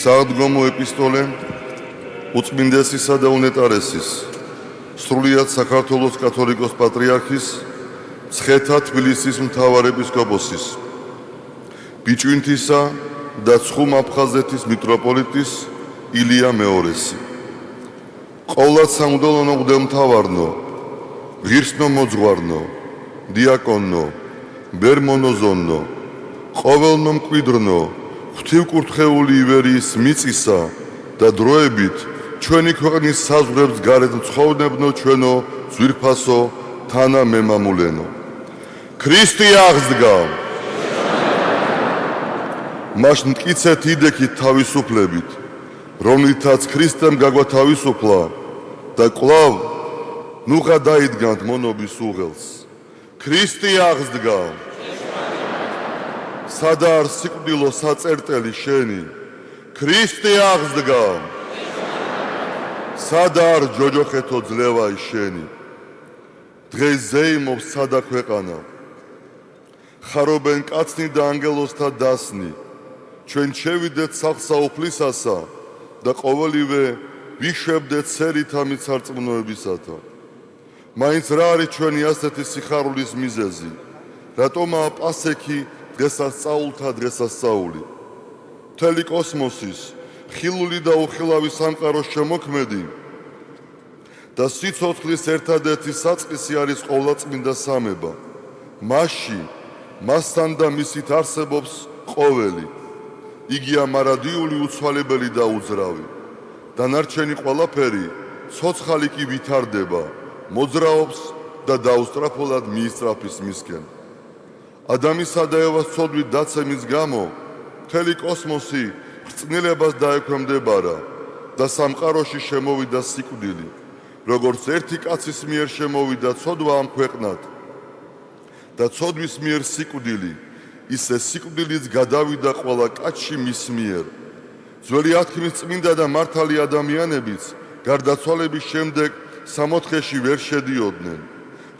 საადგომო ეპისტოლე უწმინდესისა და უნეტარესის სრულიად საქართველოს კათოლიკოს პატრიარქის მცხეთა თბილისის მთავარ ეპისკოპოსის ბიჭვინთისა და ცხუმ აფხაზეთის მიტროპოლიტის ილია მეორესი ყოვლად სამუდელონო მღვდელმთავარნო ღირსნო მოძღვარნო დიაკონნო ბერმონოზონნო ყოველნო მკვიდრნო ღვთივკურთხეული ივერიის მიწისა და დროებით ჩვენი ქვეყნის საზღვრებს გარეთ მცხოვრებნო ჩვენო ძვირფასო თანამემამულენო ქრისტე აღსდგა მას მტკიცეთ იდექით თავისუფლებით რომლითაც ქრისტემ გაგვათავისუფლა და კვლავ ნუღა დაიდგანთ მონობის უღელს ქრისტე აღსდგა სადა არ სიკვდილო საწერტელი შენი ქრისტე აღსდგა სადა არ ჯოჯოხეთო ძლევაი შენი დღეს ზეიმობს სადა ქვეყანა ხარობენ კაცნი და ანგელოზთა დასნი ჩვენ შევიდეთ სახლსაუფლისასა და ყოველივე ვიშვებდეთ სერით ამით სარწმუნოებისათა მაინც რა არის ჩვენი ასეთი სიხარულის მიზეზი რატომაა პასექი დღესასწაულთა დღესასწაული მთელი კოსმოსის ხილული და უხილავი სამყაროს შემოქმედი და სიცოცხლის ერთადერთი საწყისი არის ყოვლადწმინდა სამება მასში მასთან და მისით არსებობს ყოველი იგია მარადიული უცვალებელი და უძრავი დანარჩენი ყველაფერი ცოცხალი კი ვითარდება მოძრაობს და დაუსწრაფულად მიისწრაფის მისკენ ადამისა და ევას ცოდვით დაცემის გამო მთელი კოსმოსი ხრწნილებას დაექვემდებარა და სამყაროში შემოვიდა სიკვდილი როგორც ერთი კაცის მიერ შემოვიდა ცოდვა ამ ქვეყნად და ცოდვის მიერ სიკვდილი ისე სიკვდილიც გადავიდა ყველა კაცში მის მიერ ძველი ათქმის წმინდა და მართალი ადამიანებიც გარდაცვალების შემდეგ სამოთხეში ვერ შედიოდნენ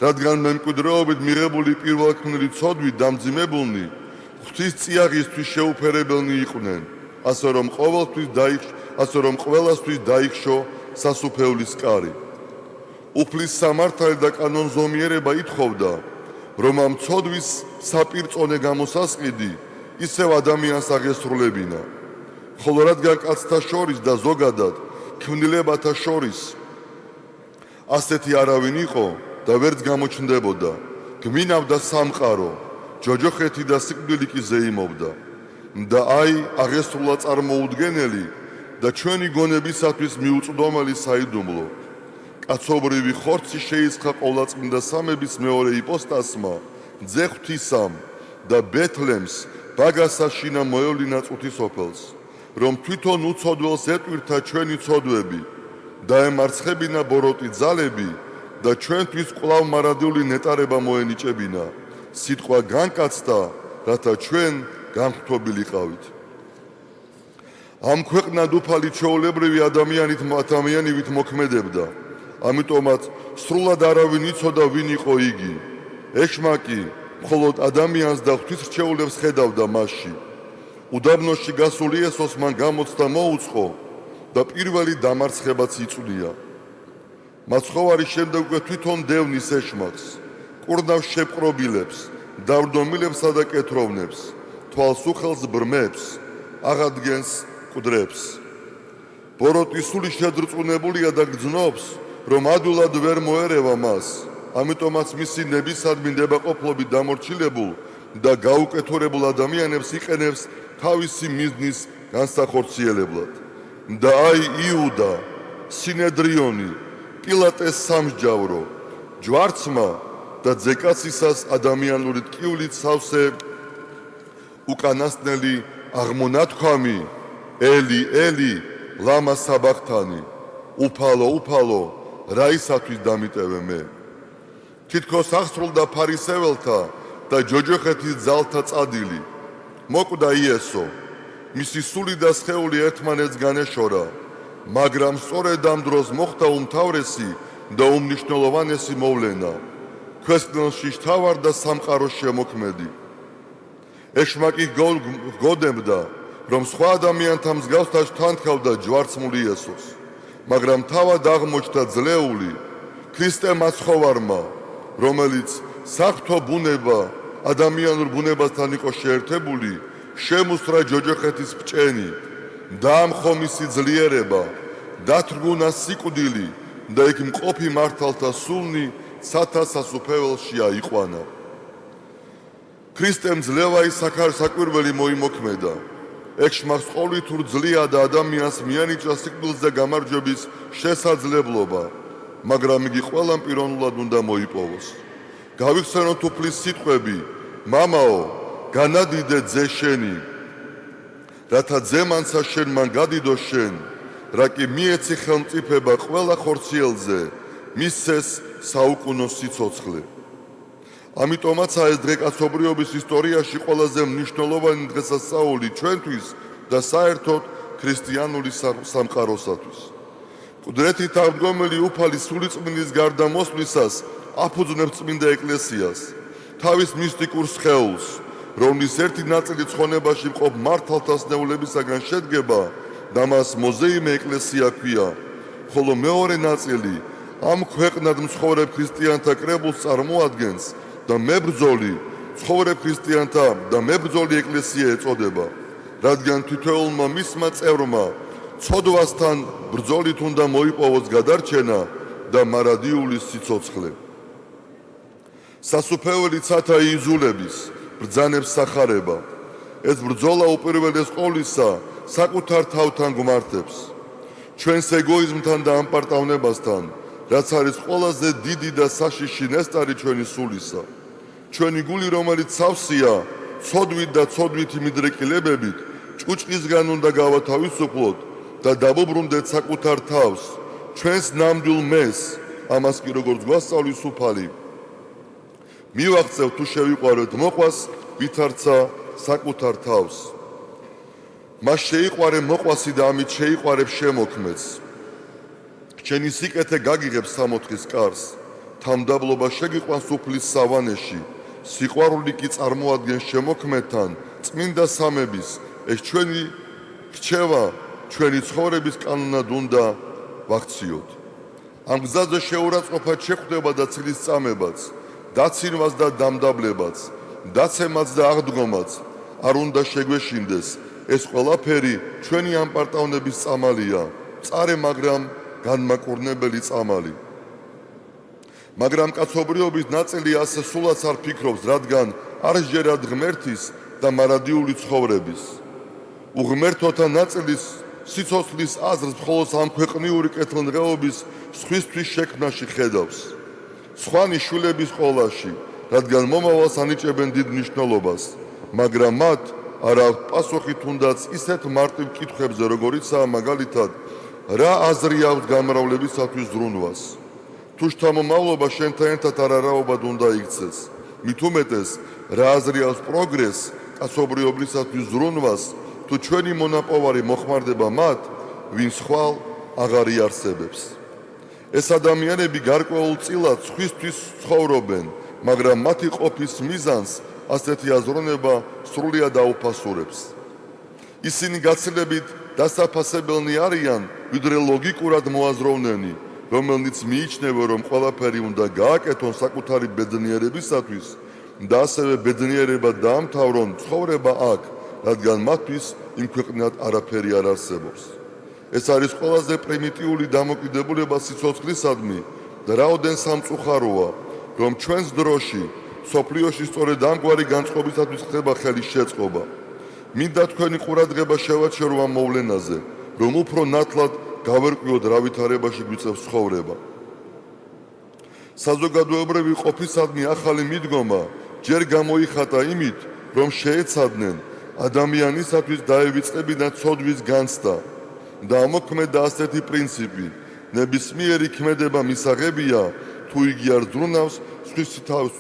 რადგან მემკვიდრეობით მიღებული პირველქმნილი ცოდვით დამძიმებულნი ღვთის წიაღისთვის შეუფერებელნი იყვნენ ასე რომ ყველასთვის დაიხშო სასუფეულის კარი უფლის სამართალი და კანონზომიერება ითხოვდა რომ ამ ცოდვის საპირწონე გამოსასყიდი ისევ ადამიანს აღესრულებინა ხოლო რადგან კაცთა შორის და ზოგადად ქმნილებათა შორის ასეთი არავინ იყო და ვერც გამოჩნდებოდა გმინავდა სამყარო ჯოჯოხეთი და სიკვდილი კი ზეიმობდა და აი აღესრულა წარმოუდგენელი და ჩვენი გონებისათვის მიუწვდომელი საიდუმლო კაცობრივი ხორცი შეიცხა ყოვლადწმინდა სამების მეორე იპოსტასმა ძე ღვთისამ და ბეთლემს ბაგასაშინა მოევლინა წუთისოფელს რომ თვითონ უცოდველს ეტვირთა ჩვენი ცოდვები და ემარცხებინა ბოროტი ძალები და ჩვენთვის კვლავ მარადიული ნეტარება მოენიჭებინა სიტყვა განკაცდა რათა ჩვენ განხთობილიყავით ამ ქვეყნად უფალი ჩვეულებრივი ადამიანით მოქმედებდა ამიტომაც სრულად არავინ იცოდა ვინ იყო იგი ეშმაკი მხოლოდ ადამიანს და ღვთისმრჩეულებს ხედავდა მასში უდაბნოში გასული იესოს მან გამოცდა მოუწყო და პირველი დამარცხებაც იწვია მაცხოვარი შემდეგ უკვე თვითონ დევნის ეშმაკს კურნავს შეპყრობილებს დავდომილებსა და კეთროვნებს თვალს უხელს ბრმებს აღადგენს მკვდრებს ბოროტი სული შედრწმუნებულია და გრძნობს რომ ადვილად ვერ მოერევა მას ამიტომაც მისი ნებისადმი ნებაყოფლობით დამორჩილებულ და გაუკეთურებულ ადამიანებს იყენებს თავისი მიზნის განსახორციელებლად და აი იუდა სინედრიონი პილატეს სამსჯავრო ჯვარცმა და ძეკაცისას ადამიანური ტკივილით სავსე უკანასკნელი აღმონათქვამი ელი ელი ლამა საბახთანი უფალო უფალო რაისათვის დამიტევე მე თითქოს აღსრულდა ფარისეველთა და ჯოჯოხეთის ძალთა წადილი მოკვდა იესო მისი სული და სხეული ერთმანეთს განეშორა მაგრამ სწორედ ამ დროს მოხდა უმთავრესი და უმნიშვნელოვანესი მოვლენა ქვეყნში შთავარ და სამყაროს შემოქმედი ეშმაკი გოდებდა რომ სხვა ადამიანთა მსგავსად თანთქავდა ჯვარცმული იესოს, მაგრამ თავად აღმოჩნდა ძლეული ქრისტე მაცხოვარმა, რომელიც საღვთო ბუნება ადამიანურ ბუნებასთან იყო შეერთებული, შემუსრა ჯოჯოხეთის ბჭენი, დაამხო მისი ძლიერება, დათრგუნა სიკვდილი და იქ მყოფი მართალთა სულნი ცათა სასუფეველში აიყვანა. ქრისტემ ძლევა ის საკვირველი მოიმოქმედა. ეგ შმასყოლით ძლია და ადამიანს მიანიჭა სიკვდილს და გამარჯვების შესაძლებლობა, მაგრამ იგი ყველამ პიროვნულად უნდა მოიპოვოს. გავიხსენოთ უფლის სიტყვები: მამაო, განადიდე ძე შენი, რათა ძემანცა შენ მან გადიდო შენ, რა კი მიეცი ხელმწიფება ყველა ხორციელზე, მისცეს საუკუნო სიცოცხლე. ამიტომაცაა ეს დღე კაცობრიობის ისტორიაში ყველაზე მნიშვნელოვანი დღესასწაული ჩვენთვის და საერთოდ ქრისტიანული სამყაროსათვის. მკვდრეთით აღდგომილი უფალი სულიწმინდის გარდა მოსვლისას აფუძნებს წმინდა ეკლესიას, თავის მისტიკურ სხეულს, რომლის ერთი ნაწილი ცხონებაში მყოფ მართალთა სნეულებისაგან შედგება და მას მოზეიმე ეკლესია ჰქვია, ხოლო მეორე ნაწილი ამ ქვეყნად მცხოვრებ ქრისტიანთა კრებულს წარმოადგენს და მებრძოლი ცხოვრებ ქრისტიანთა და მებრძოლი ეკლესია ეწოდება, რადგან თითოეულმა მისმა წევრმა ცოდვასთან ბრძოლით უნდა მოიპოვოს გადარჩენა და მარადიული სიცოცხლე. სასუფეველი ცათა იძულების, ბრძანებს სახარება. ეს ბრძოლა უპირველეს ყოვლისა საკუთარ თავთან გვმართებს, ჩვენს ეგოიზმთან და ამპარტავნებასთან, რაც არის ყველაზე დიდი და საშიში ნესტარი ჩვენი სულისა. ჩვენი გული, რომელიც სავსეა ცოდვით და ცოდვითი მიდრეკილებებით, ჭუჭყისგან უნდა გავათავისუფლოთ და დავუბრუნდეთ საკუთარ თავს, ჩვენს ნამდვილ მეს, ამას კი როგორც გვასწავლის უფალი, მივაღწევთ თუ შევიყვარეთ მოყვას, ვითარცა საკუთარ თავს. მას შეიყვარე მოყვასი და ამით შეიყვარებ შემოქმედს. ჩვენი სიკეთე გაგიღებს სამოთხის კარს, თამდაბლობა შეგიყვანს უფლის სავანეში, სიყვარული კი წარმოადგენს შემოქმედთან წმინდა სამების, ეს ჩვენი რჩევა, ჩვენი ცხოვრების კანონად უნდა ვაქციოთ. ამ გზაზე შეურაცხყოფად შეხვდება და ცილის წამებაც, დაცინვას და დამდაბლებაც, დაცემაც და აღდგომაც არ უნდა შეგვეშინდეს. ეს ყველაფერი ჩვენი ამპარტავნების წამალია, მწარე მაგრამ განმაკურნებელი წამალი. მაგრამ კაცობრიობის ნაწილი ასე სულაც არ ფიქრობს, რადგან არ სჯერათ ღმერთის და მარადიული ცხოვრების. უღმერთოთა ნაწილის სიცოცხლის აზრს მხოლოდ სამქვეყნიური კეთილდღეობის სხვისთვის შექმნაში ხედავს. სხვანი შვილების ყოლაში, რადგან მომავალს ანიჭებენ დიდ მნიშვნელობას, მაგრამ მათ არ აქვს პასუხი თუნდაც ისეთ მარტივ კითხვებზე, როგორიცაა მაგალითად, რა აზრი აქვს გამრავლებისათვის ზრუნვას. თუ შთამომავლობა შენთან ერთად არარავად უნდა იქცეს, მით უმეტეს, რა აზრი აქვს პროგრესს, კაცობრიობისათვის ზრუნვას, თუ ჩვენი მონაპოვარი მოხმარდება მათ, ვინც ხვალ აღარ იარსებებს. ეს ადამიანები გარკვეულწილად სხვისთვის ცხოვრობენ, მაგრამ მათი ყოფის მიზანს ასეთი აზროვნება სრულიად აუფასურებს. ისინი გაცილებით დასაფასებელნი არიან, ვიდრე ლოგიკურად მოაზროვნენი, რომელნიც მიიჩნევენ, რომ ყველაფერი უნდა გააკეთონ საკუთარი ბედნიერებისათვის და ასევე ბედნიერება დაამთავრონ ცხოვრება აქ, რადგან მათთვის იმ ქვეყნად არაფერი არ არსებობს. ეს არის ყველაზე პრიმიტიული დამოკიდებულება სიცოცხლისადმი და რაოდენ სამწუხაროა, რომ ჩვენს დროში სოფლიოში სწორედ ამგვარი განწყობისათვის ხდება ხელის შეწყობა. მინდა თქვენი ყურადღება შევაჩერო ამ მოვლენაზე, რომ უფრო ნათლად გავერკვიოთ რა ვითარებაში გვიწევს ცხოვრება. საზოგადოებრივი ყოფისადმი ახალი მიდგომა ჯერ გამოიხატა იმით, რომ შეეცადნენ ადამიანისათვის დაევიწყებინა ცოდვის განცდა და ამოქმედა ასეთი პრინციპი: ნებისმიერი ქმედება მისაღებია, თუ იგი არ ზრუნავს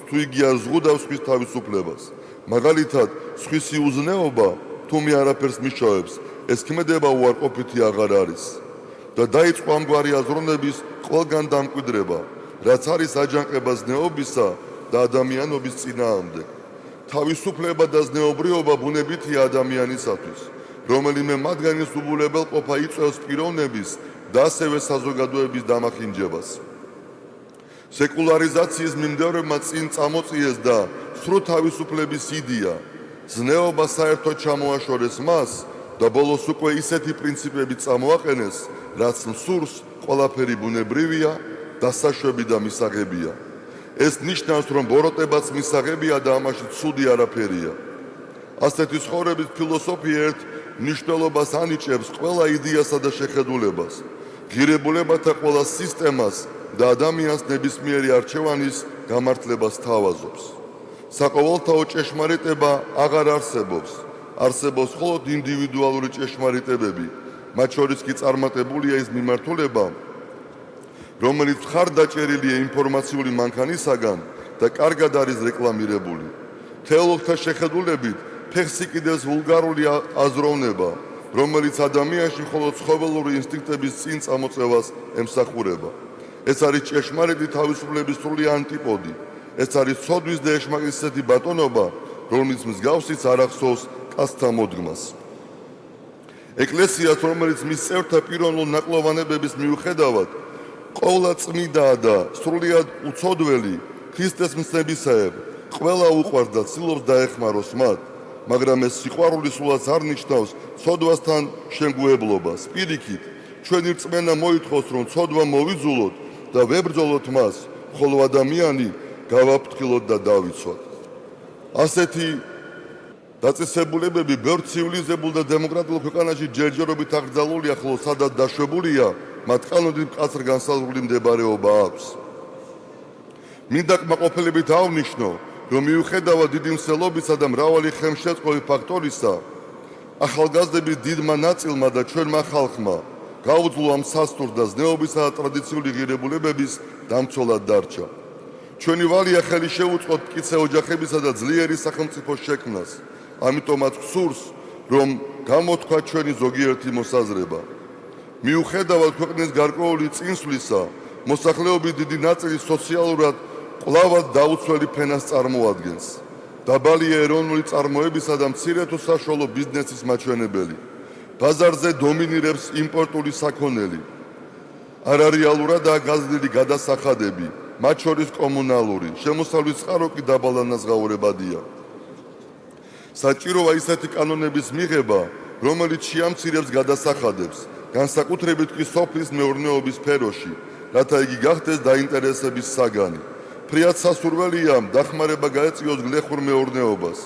თუ იგი არ ზღუდავს სხვის თავისუფლებას. მაგალითად, სხვისი უზნეობა თუ მე არაფერს მიშოვებს, ეს ქმედება უარყოფითი აღარ არის. და დაიწყო ამგვარი აზროვნების ყველგან დამკვიდრება, რაც არის აჯანყება ზნეობისა და ადამიანობის წინააღმდეგ. თავისუფლება და ზნეობრიობა ბუნებითია ადამიანისათვის, რომელიმე მათგანის უბულებელყოფა იწვევს პიროვნების და ასევე საზოგადოების დამახინჯებას. სეკულარიზაციის მიმდევრებმა წინ წამოწიეს და სრულ თავისუფლების იდეა, ზნეობა საერთოდ ჩამოაშორეს მას და ბოლოს უკვე ისეთი პრინციპები წამოაყენეს, რაც მსურს ყველაფერი ბუნებრივია, დასაშვები და მისაღებია. ეს ნიშნავს, რომ ბოროტებაც მისაღებია და ამაში ცუდი არაფერია. ასეთი ცხოვრების ფილოსოფია ერთ მნიშვნელობას ანიჭებს ყველა იდეასა და შეხედულებას, ღირებულებათა ყველა სისტემას და ადამიანს ნებისმიერი არჩევანის გამართლებას თავაზობს. საყოველთაო ჭეშმარიტება აღარ არსებობს. არსებობს მხოლოდ ინდივიდუალური ჭეშმარიტებები, მათ შორის კი წარმატებულია ის მიმართულება, რომელიც მხარდაჭერილია ინფორმაციული მანქანისაგან და კარგად არის რეკლამირებული. თეოლოგთა შეხედულებით ფეხს იკიდებს ვულგარული აზროვნება, რომელიც ადამიანში მხოლოდ ცხოველური ინსტინქტების წინ წამოწევას ემსახურება. ეს არის ჭეშმარიტი თავისუფლების სრული ანტიპოდი. ეს არის ცოდვის და ეშმაკის ისეთი ბატონობა, რომლის მსგავსიც არ ახსოვს კაცთა მოდგმას. ეკლესიას, რომელიც მის წევრთა პიროვნულ ნაკლოვანებების მიუხედავად ყოვლადწმიდაა და სრულიად უცოდველი ქრისტეს მცნებისაებ, ყველა უყვარს და ცდილობს დაეხმაროს მათ, მაგრამ ეს სიყვარული სულაც არ ნიშნავს ცოდვასთან შემგუებლობას. პირიქით, ჩვენი რწმენა მოითხოვს, რომ ცოდვა მოვიძულოთ და ვებრძოლოთ მას, ხოლო ადამიანი გავაფრთხილოთ და დავიცვათ. ასეთი დაწესებულებები ბევრ ცივილიზებულ და დემოკრატიულ ქვეყანაში ჯერჯერობით აკრძალულია, ხოლო სადაც დაშვებულია, მათ კანონით მკაცრ განსაზღვრული მდებარეობა აქვს. მინდა კმაყოფილებით აღვნიშნო, რომ მიუხედავად დიდი მსვლელობისა და მრავალი ხელშეწყობი ფაქტორისა, ახალგაზრდების დიდმა ნაწილმა და ჩვენმა ხალხმა გაუძლო ამ სასტურ და ზნეობისა და ტრადიციული ღირებულებების დამცველად დარჩა. ჩვენი ვალია ხელი შეუწყოთ მტკიცე ოჯახებისა და ძლიერი სახელმწიფოს შექმნას. ამიტომაც გსურს, რომ გამოთქვა ჩვენი ზოგიერთი მოსაზრება. მიუხედავად ქვეყნის გარკვეული წინსვლისა, მოსახლეობის დიდი ნაწილი სოციალურად კვლავად დაუცველი ფენას წარმოადგენს. დაბალია ეროვნული წარმოებისა და მცირე თუ საშუალო ბიზნესის მაჩვენებელი. ბაზარზე დომინირებს იმპორტული საქონელი. არარეალურადაა გაზრდილი გადასახადები, მათ შორის კომუნალური, შემოსავლის წყარო კი დაბალანაზღაურებადია. საჭიროა ისეთი კანონების მიღება, რომელიც შეამცირებს გადასახადებს, განსაკუთრებით კი სოფლის მეურნეობის სფეროში, რათა იგი გახდეს დაინტერესების საგანი. ფრიად სასურველია დახმარება გაეწიოს გლეხურ მეურნეობას,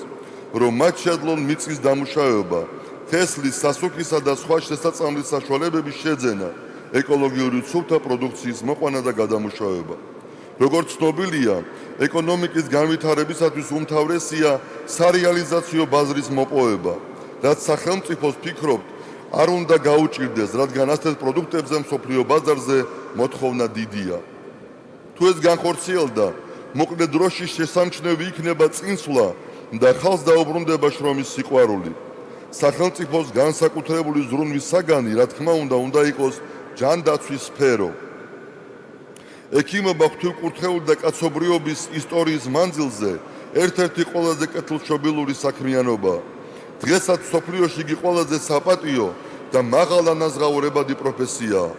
რომ მათ შეძლონ მიწის დამუშავება, თესლის, სასუქისა და სხვა შესაწამლის საშუალებების შეძენა, ეკოლოგიური ცუთა პროდუქციის მოყვანა და გადამუშავება. როგორც ცნობილია, ეკონომიკის განვითარებისათვის უმთავრესია სარეალიზაციო ბაზრის მოპოვება, რაც სახელმწიფოს ფიქრობთ არ უნდა გაუჭირდეს, რადგან ასეთ პროდუქტებზე მსოფლიო ბაზარზე მოთხოვნა დიდია. თუ ეს განხორციელდა, მოკლე დროში შესამჩნევი იქნება წინსვლა და ხალხს დაუბრუნდება შრომის სიყვარული. სახელმწიფოს განსაკუთრებული ზრუნვის საგანი, რა თქმა უნდა იყოს ჯანდაცვის სფერო. ექიმობა ღვთისმკურთხეული და კაცობრიობის ისტორიის მანძილზე ერთ-ერთი ყველაზე კეთილშობილური საქმიანობაა. დღესაც მსოფლიოში იგი ყველაზე საპატიო და მაღალანაზღაურებადი პროფესიაა.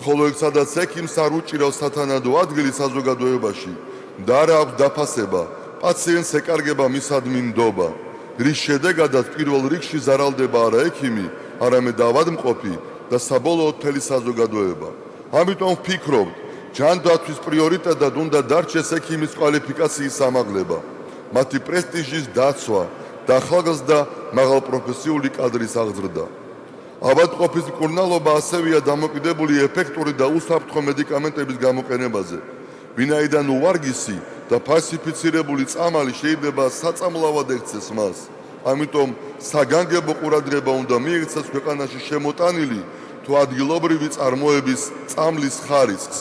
ხოლო იქ, სადაც ექიმს არ უჭირავს სათანადო ადგილი საზოგადოებაში და არ აქვს დაფასება, პაციენტს ეკარგება მისადმი ნდობა, რის შედეგადაც პირველ რიგში ზარალდება არა ექიმი, არამედ ავადმყოფი და საბოლოოდ მთელი საზოგადოება. ამიტომ ვფიქრობთ, ჯანდაცვის პრიორიტეტად უნდა დარჩეს ექიმის კვალიფიკაციის ამაღლება, მათი პრესტიჟის დაცვა და ახალგაზრდა მაღალპროფესიული კადრის აღზრდა. ავადმყოფის მკურნალობა ასევეა დამოკიდებული ეფექტური და უსაფრთხო მედიკამენტების გამოყენებაზე, ვინაიდან უვარგისი და ფალსიფიცირებული წამალი შეიძლება საწამლავად ექცეს მას. ამიტომ საგანგებო ყურადღება უნდა მიექცეს ქვეყანაში შემოტანილი თუ ადგილობრივი წარმოების წამლის ხარისხს.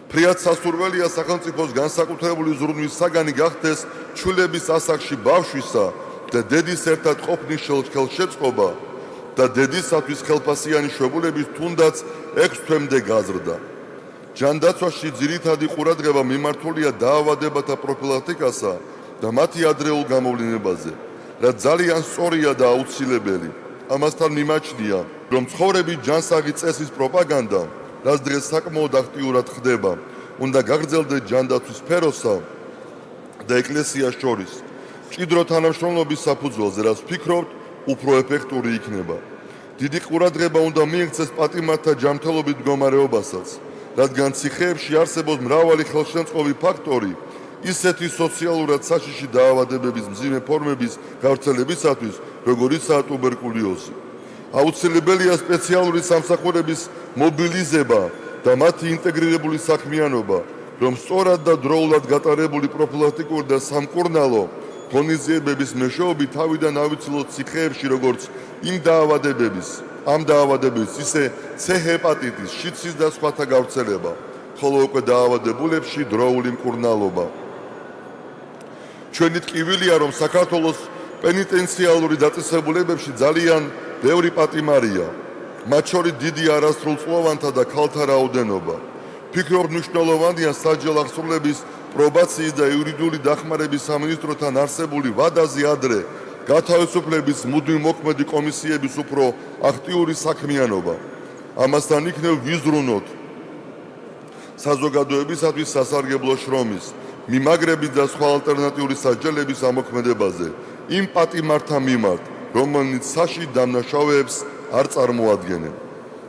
ფრიად სასურველია სახელმწიფოს განსაკუთრებული ზრუნვის საგანი გახდეს ჩვილების ასაკში ბავშვისა და დედის ერთად ყოფნის ხელშეწყობა და დედისათვის ხელფასიანი შვებულების თუნდაც 6 თვემდე გაზრდა. ჯანდაცვაში ძირითადი ყურადღება მიმართულია დაავადებათა პროფილაქტიკასა და მათი ადრეულ გამოვლინებაზე, რაც ძალიან სწორია და აუცილებელი. ამასთან მიმაჩნია, რომ ცხოვრების ჯანსაღი წესის პროპაგანდა, რაც დღეს საკმაოდ აქტიურად ხდება, უნდა გაგრძელდეს ჯანდაცვის სფეროსა და ეკლესიას შორის მჭიდრო თანამშრომლობის საფუძველზე, რაც ვფიქრობთ, უფრო ეფექტური იქნება. დიდი ყურადღება უნდა მიექცეს პატიმართა ჯანმრთელობით მდგომარეობასაც, რადგან ციხეებში არსებობს მრავალი ხელშემწყობი ფაქტორი ისეთი სოციალურად საშიში დაავადებების მძიმე ფორმების გავრცელებისათვის, როგორიცაა ტუბერკულოზი. აუცილებელია სპეციალური სამსახურების მობილიზება და მათი ინტეგრირებული საქმიანობა, რომ სწორად და დროულად გატარებული პროფილაქტიკური და სამკურნალო ღონისძიებების მეშვეობით თავიდან ავიცილოთ ციხეებში როგორც ამ დაავადებების, ისე C ჰეპატიტის, შიდსის და სხვათა გავრცელება, ხოლო უკვე დაავადებულებში დროული მკურნალობა. ჩვენი ტკივილია, რომ საქართველოს პენიტენციალური დაწესებულებებში ძალიან ბევრი პატიმარია, მათ შორის დიდი არასრულწლოვანთა და ქალთა რაოდენობა. ვფიქრობ, მნიშვნელოვანია სასჯელ აღსრულების პრობაციის და იურიდიული დახმარების სამინისტროთან არსებული ვადაზე ადრე გათავისუფლების მუდმივ მოქმედი კომისიების უფრო აქტიური საქმიანობა. ამასთან იქნებ ვიზრუნოთ საზოგადოებისათვის სასარგებლო შრომის, მიმაგრების და სხვა ალტერნატიული სასჯელების ამოქმედებაზე იმ პატიმართა მიმართ, რომელიც საშიშ დამნაშავეებს არ წარმოადგენენ.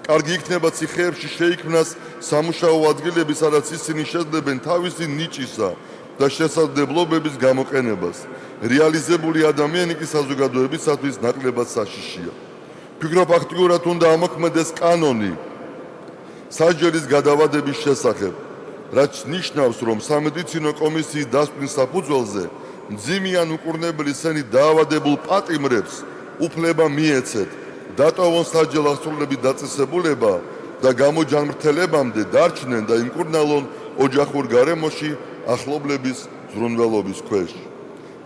კარგი იქნება ციხეებში შეიქმნას სამუშაო ადგილები, სადაც ისინი შეძლებენ თავისი ნიჭისა და შესაძლებლობების გამოყენებას. რეალიზებული ადამიანი კი საზოგადოებისათვის ნაკლებად საშიშია. ვფიქრობ, აქტიურად უნდა ამოქმედეს კანონი სასჯელის გადავადების შესახებ, რაც ნიშნავს, რომ სამედიცინო კომისიის დასკვნის საფუძველზე მძიმიან უკურნებელი სენით დაავადებულ პატიმრებს უფლება მიეცეთ დატოვონ სასჯელ აღსრულების დაწესებულება და გამოჯანმრთელებამდე დარჩნენ და იმკურნალონ ოჯახურ გარემოში ახლობლების ზრუნველობის ქვეშ.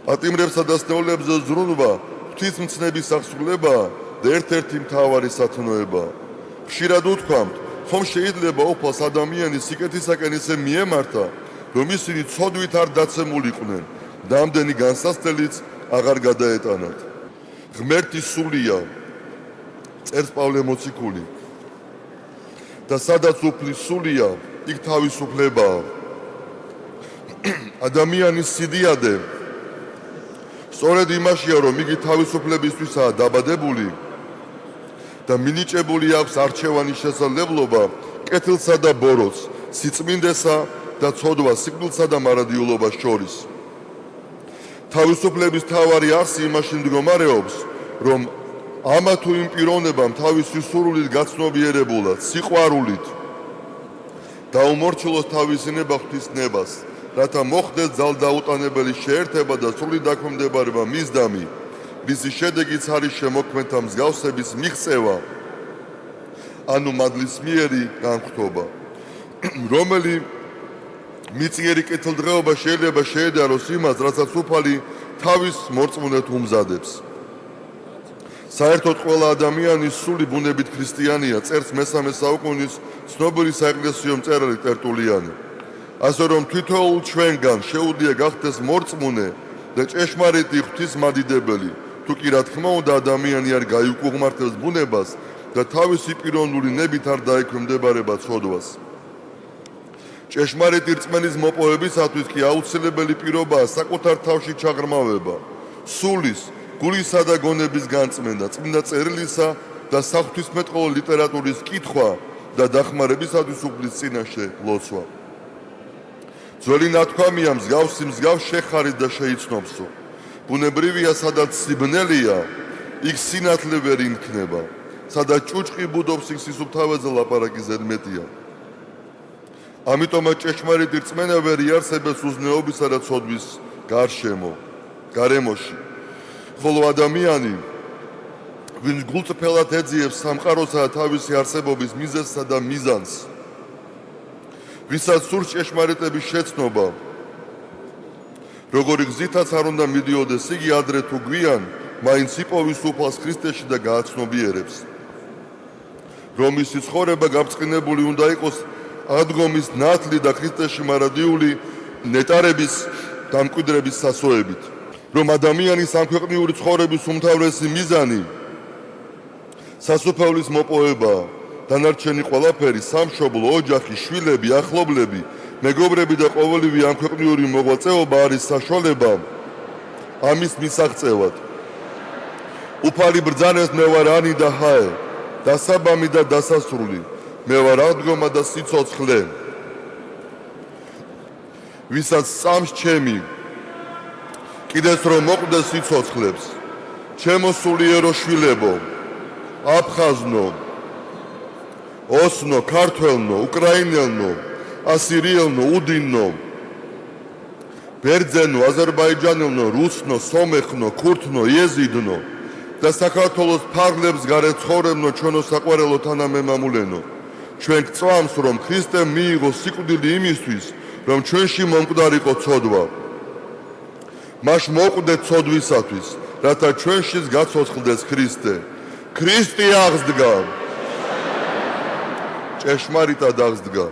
პატიმრებსა და სნეულებზე ზრუნვა ღვთისმცნების აღსრულებაა და ერთ-ერთი მთავარი სათნოებაა. ხშირად უთქვამთ, ხომ შეიძლება უფალს ადამიანის სიკეთისაკენ ისე მიემართა, რომ ისინი ცოდვით არ დაცემულიყვნენ და ამდენი განსასწრელიც აღარ გადაეტანათ. ღმერთი სულია, წერს პავლე მოციქული, და სადაც უფლის სულია, იქ თავისუფლებაა. ადამიანის სიდიადე სწორედ იმაშია, რომ იგი თავისუფლებისთვისაა დაბადებული და მინიჭებული აქვს არჩევანის შესაძლებლობა კეთილსა და ბოროტს, სიწმინდესა და ცოდვას, სიკვდილსა და მარადიულობას შორის. თავისუფლების მთავარი არსი იმაში მდგომარეობს, რომ ამა თუ იმ პიროვნებამ თავისი სურვილით გაცნობიერებულად, სიყვარულით დაუმორჩილოს თავისი ნება ღვთისნებას, რათა მოხდეს ძალდაუტანებელი შეერთება და სრული დაქვემდებარება მის და მისი შედეგიც არის შემოქმედთა მსგავსების მიღწევა, ანუ მადლისმიერი განხრობა, რომელი მიწიერი კეთილდღეობა შეიძლება შეედაროს იმას, რასაც უფალი თავის მორწმუნედ უმზადებს. საერთოდ ყველა ადამიანის სული ბუნებით ქრისტიანია, წერს მესამე საუკუნის ცნობილი საეკლესიო მწერალი ტერტულიანი. ასე რომ თითოეულ ჩვენგან შეუძლია გახდეს მორწმუნე და ჭეშმარიტი ღვთისმადიდებელი, თუ კი რა თქმა უნდა ადამიანი არ გაიუკუღმართებს ბუნებას და თავისი პიროვნული ნებით არ დაექვემდებარება ცოდვას. ჭეშმარიტი რწმენის მოპოვებისათვის კი აუცილებელი პირობაა საკუთარ თავში ჩაღრმავება, სულის, გულისა და გონების განწმენდა, წმინდა წერილისა და საღვთისმეტყველო ლიტერატურის კითხვა და დახმარებისათვის უფლის წინაშე ლოცვა. ძველი ნათქვამია, მსგავსი მსგავს შეხარით და შეიცნობსო. ბუნებრივია, სადაც სიბნელია, იქ სინათლე ვერ იმქნება, სადაც ჭუჭყი ბუდობს, იქ სისუფთავეზე ლაპარაკი ზედმეტია. ამიტომაც ჭეშმარიტი რწმენა ვერ იარსებებს უზნეობისა და ცოდვის გარემოში. ხოლო ადამიანი, ვინც გულწრფელად ეძიებს სამყაროსა და თავისი არსებობის მიზეზსა და მიზანს, ვისაც სურს ჭეშმარიტების შეცნობა, როგორი გზითაც არ უნდა მიდიოდეს, იგი ადრე თუ გვიან, მაინც იპოვის უფალს ქრისტეში და გააცნობიერებს. რომ მისი ცხოვრება გაბრწყინებული უნდა იყოს ადგომის ნათლი და ქრისტეში მარადიული ნეტარების დამკვიდრების სასოებით. რომ ადამიანის სამქვეყნიური ცხოვრების უმთავრესი მიზანი სასופევლის მოპოვება დანარჩენი ყველაფერი, სამშობლო, ოჯახი, შვილები, ახლობლები, მეგობრები და ყოველივე ამ ქვეყნიური მოღვაწეობა არის საშუალება ამის მისაღწევად. უფალი ბრძანეს მე ვარ ანი და ჰაე, დასაბამი და დასასრული, მე ვარ აღდგომა და სიცოცხლე. ვისაც სწამს ჩემი, კიდეც რომ მოკვდეს სიცოცხლებს, ჩემო სულიერო შვილებო, აფხაზნო, ოსნო, ქართველნო, უკრაინელნო, ასირიელნო, უდინნო, ბერძენო, აზერბაიჯანელნო, რუსნო, სომეხნო, ქურთნო, იეზიდნო და საქართველოს ფარგლებს გარეთ ცხოვრებნო ჩვენო საყვარელო თანამემამულენო. ჩვენ გწვამს, რომ ქრისტემ მიიღო სიკვდილი იმისთვის, რომ ჩვენში მომკვდარიყო ცოდვა. მას მოკვდეთ ცოდვისათვის, რათა ჩვენშიც გაცოცხლდეს ქრისტე. ქრისტე აღსდგა. ჭეშმარიტად აღსდგა.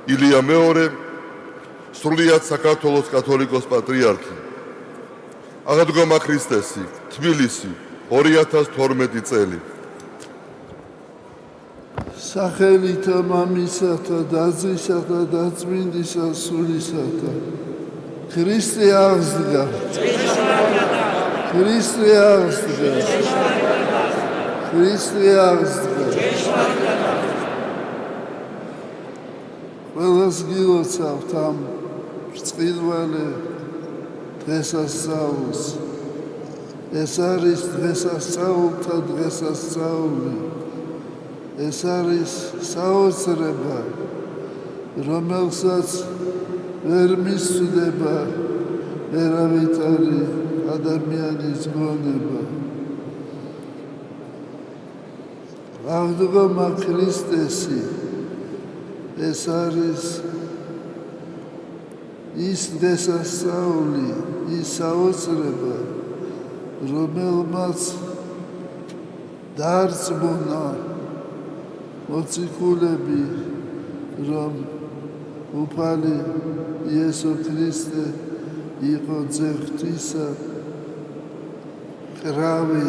ილია მეორე, სრულიად საქართველოს კათოლიკოს პატრიარქი. აღდგომა ქრისტესი, თბილისი, 2012 წელი. სახელითა მამისათა და ძისათა და წმინდისა სულისათა. ქრისტე აღსდგა. ქრისტე აღსდგა. ქრისტე აღსდგა. ყველას გილოცავთ ამ ბრწყინვალე დღესასწაულს. ეს არის დღესასწაულთა დღესასწაული. ეს არის საოცრება, რომელსაც ვერ მისვდება ვერავითარი ადამიანის გონება. აღდგომა ქრისტესი ეს არის ის დღესასწაული, ის საოცრება, რომელმაც დაარწმუნა მოციქულები, რომ უფალი იესო ქრისტე იყო ძე ღვთისა, კრავი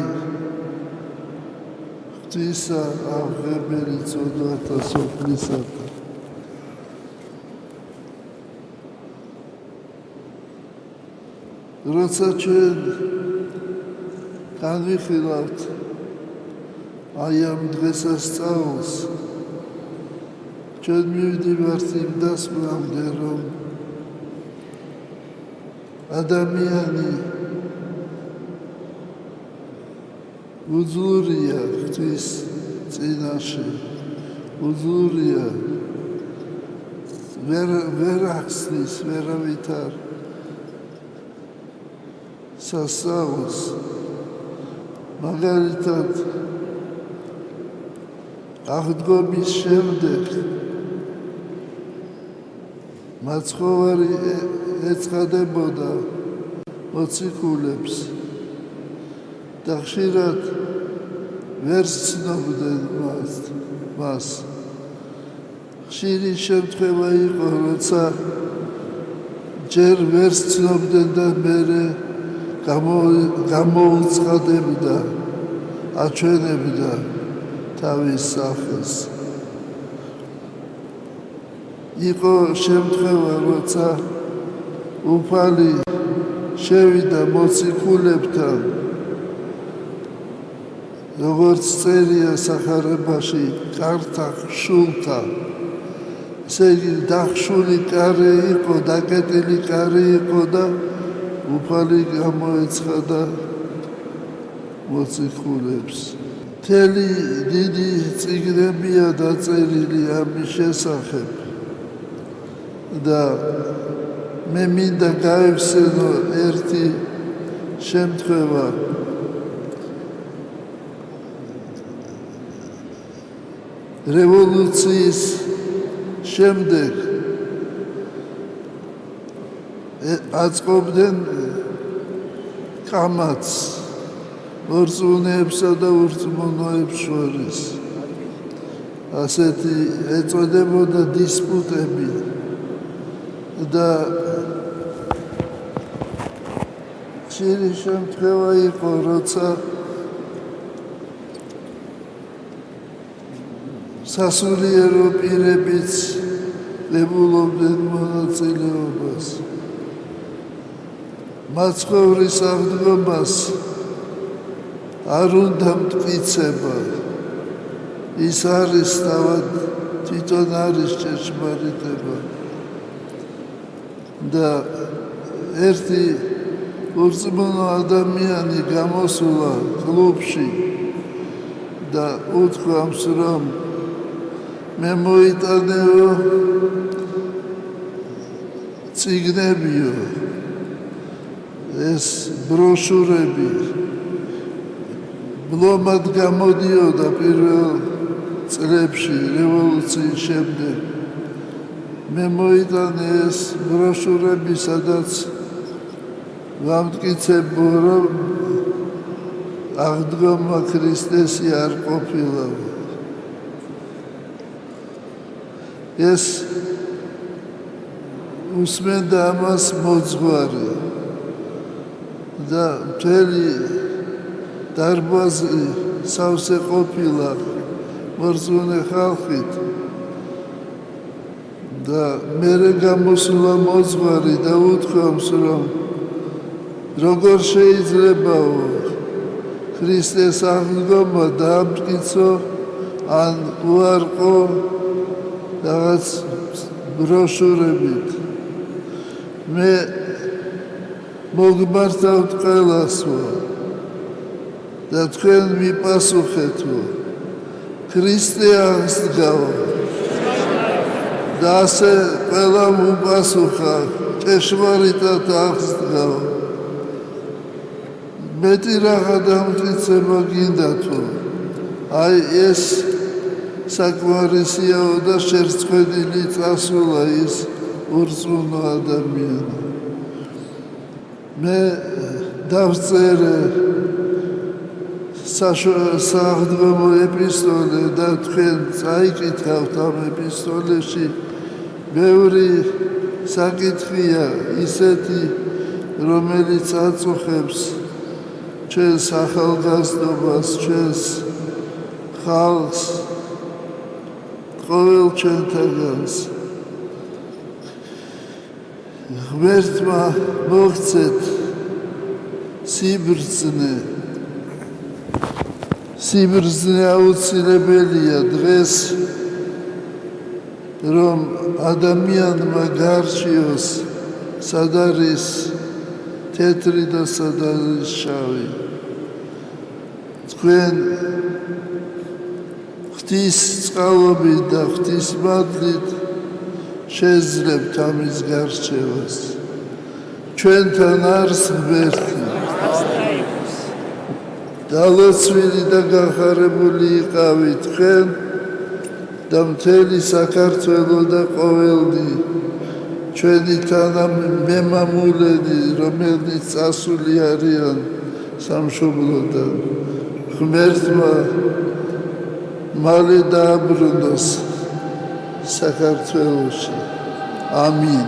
ღვთისა, აღღებელი წოდვათა სოფლისათა. როცა ჩვენ განვიხილავთ აი ამ დღესასწაულს, ჩვენ მივდივართ იმ დასკვნამდე, რომ ადამიანი უძლურია ღვთის წინაშე, უძლურია, ვერ ახსნის ვერავითარ სასწაულს. მაგალითად, აღდგომის შემდეგ მაცხოვარი ეცხადებოდა მოციქულებს და ხშირად ვერ ცნობდნენ მას. ხშირი შემთხვევა იყო, როცა ჯერ ვერ ცნობდნენ და მერე გამოუცხადებდა, აჩვენებდა თავის სახელს. იყო შემთხვევა, როცა უფალი შევიდა მოციქულებთან, როგორც წერია სახარებაში, კართა ხშულთა. ესე იგი, დახშული კარი იყო, დაკეტილი კარი იყო და უფალი გამოეცხადა მოციქულებს. მთელი დიდი წიგნებია დაწერილი ამის შესახებ და მე მინდა გავიხსენო ერთი შემთხვევა. რევოლუციის შემდეგ აწყობდნენ კამათს ორწმუნეებსა და ურწმუნოებს შორის. ასეთი ეწოდებოდა დისპუტები და ხშირი შემთხვევა იყო, როცა სასულიერო პირებიც ლებულობდნენ მონაწილეობას. მაცხოვრის აღდგომას არ უნდა მტკიცება. ის არის თავად თვითონ არის ჭეშმარიტება. და ერთი ურწმუნო ადამიანი გამოსულა კლუბში და უთქვამს, რომ მე მოიტანეო წიგნებიო, ეს ბროშურები ბლომად გამოდიოდა პირველ წლებში რევოლუციის შემდეგ. მე მოიტანე ეს ბროშურები, სადაც ვამტკიცებო, რომ აღდგომა ქრისტესი არ ყოფილა. ეს უსმენდა ამას მოძღვარი და მთელი დარბაზი სავსე ყოფილა მორწმუნე ხალხით. და მერე გამოსულა მოძღვარი და უთქვამს, რომ როგორ შეიძლებაო ქრისტეს აღდგომა დაამტკიცო ან უარყო რაღაც ბროშურებით. მე მოგმართავთ ყველასო და თქვენ მიპასუხეთო, ქრისტე აღსდგაო. და ასე ყველამ უპასუხა, ჭეშმარიტად აღსდგაო. მეტი რაღა დამტკიცება გინდა თუ? აი ეს საკმარისიაო და შერწყვეტილი წასულა ის ურწმუნო ადამიანი. მე დავწერე სააღდგომო ეპისტოლე და თქვენ წაიკითხავთ ამ ეპისტოლეში. ბევრი საკითხია ისეთი, რომელიც აწუხებს ჩვენს ახალგაზრდობას, ჩვენს ხალხს, ყოველ ჩვენთაგანს. ღმერთმა მოგცეთ სიბრძნე. სიბრძნე აუცილებელია დღეს, რომ ადამიანმა გარჩიოს სად არის თეთრი და სად არის შავი. თქვენ ღვთის წყალობით და ღვთის მადლით შეძლებთ ამის გარჩევას. ჩვენთან არის ღმერთი. დალოცვილი და გახარებული იყავი თქვენ და მთელი საქართველო და ყოველდღე ჩვენი თანამემამულენი, რომელნიც წასული არიან სამშობლოდან. ღმერთმა მალე დააბრუნოს საქართველოში. ამინ.